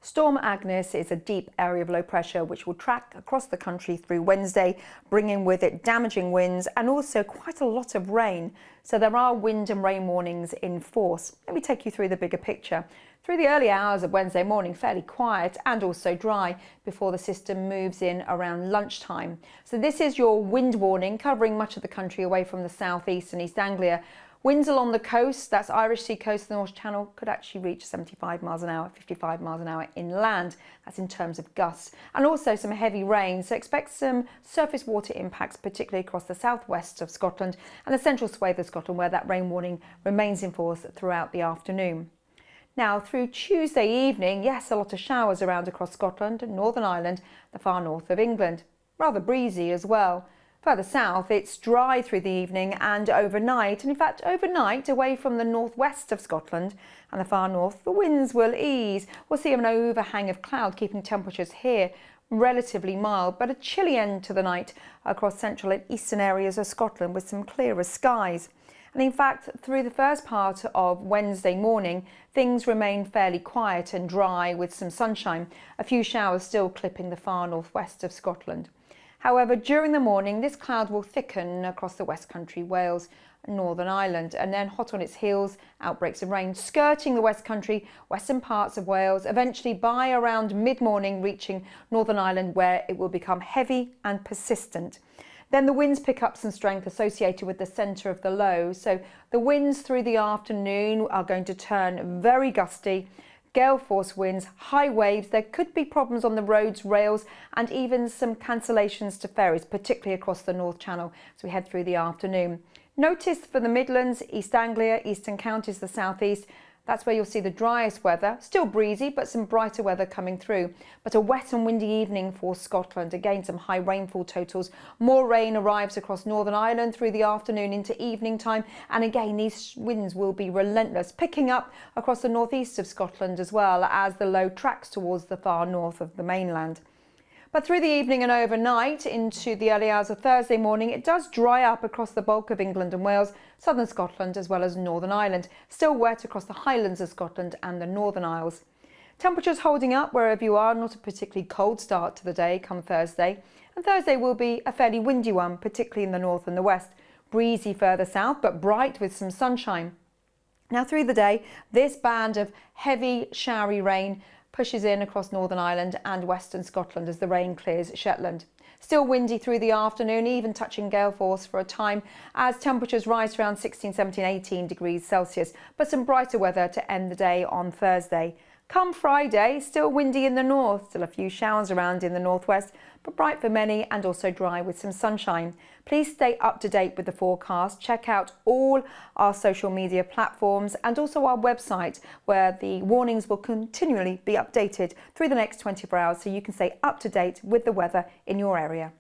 Storm Agnes is a deep area of low pressure which will track across the country through Wednesday, bringing with it damaging winds and also quite a lot of rain. So there are wind and rain warnings in force. Let me take you through the bigger picture. Through the early hours of Wednesday morning, fairly quiet and also dry before the system moves in around lunchtime. So this is your wind warning covering much of the country away from the southeast and East Anglia. Winds along the coast, that's Irish Sea coast, the North Channel, could actually reach 75 miles an hour, 55 miles an hour inland. That's in terms of gusts. And also some heavy rain, so expect some surface water impacts, particularly across the southwest of Scotland and the central swathe of Scotland, where that rain warning remains in force throughout the afternoon. Now, through Tuesday evening, yes, a lot of showers around across Scotland and Northern Ireland, the far north of England. Rather breezy as well. Further south, it's dry through the evening and overnight. And in fact, overnight, away from the northwest of Scotland and the far north, the winds will ease. We'll see an overhang of cloud, keeping temperatures here relatively mild, but a chilly end to the night across central and eastern areas of Scotland with some clearer skies. And in fact, through the first part of Wednesday morning, things remain fairly quiet and dry with some sunshine. A few showers still clipping the far northwest of Scotland. However, during the morning, this cloud will thicken across the West Country, Wales and Northern Ireland, and then hot on its heels, outbreaks of rain skirting the West Country, western parts of Wales, eventually by around mid-morning reaching Northern Ireland, where it will become heavy and persistent. Then the winds pick up some strength associated with the centre of the low, so the winds through the afternoon are going to turn very gusty. Gale force winds, high waves, there could be problems on the roads, rails and even some cancellations to ferries, particularly across the North Channel as we head through the afternoon. Notice for the Midlands, East Anglia, eastern counties, the southeast, that's where you'll see the driest weather. Still breezy, but some brighter weather coming through. But a wet and windy evening for Scotland. Again, some high rainfall totals. More rain arrives across Northern Ireland through the afternoon into evening time. And again, these winds will be relentless, picking up across the northeast of Scotland as well as the low tracks towards the far north of the mainland. But through the evening and overnight into the early hours of Thursday morning, it does dry up across the bulk of England and Wales, southern Scotland as well as Northern Ireland. Still wet across the Highlands of Scotland and the Northern Isles. Temperatures holding up wherever you are, not a particularly cold start to the day come Thursday. And Thursday will be a fairly windy one, particularly in the north and the west. Breezy further south, but bright with some sunshine. Now through the day, this band of heavy, showery rain pushes in across Northern Ireland and western Scotland as the rain clears Shetland. Still windy through the afternoon, even touching gale force for a time as temperatures rise to around 16, 17, 18 degrees Celsius, but some brighter weather to end the day on Thursday. Come Friday, still windy in the north, still a few showers around in the northwest, but bright for many and also dry with some sunshine. Please stay up to date with the forecast. Check out all our social media platforms and also our website, where the warnings will continually be updated through the next 24 hours so you can stay up to date with the weather in your area.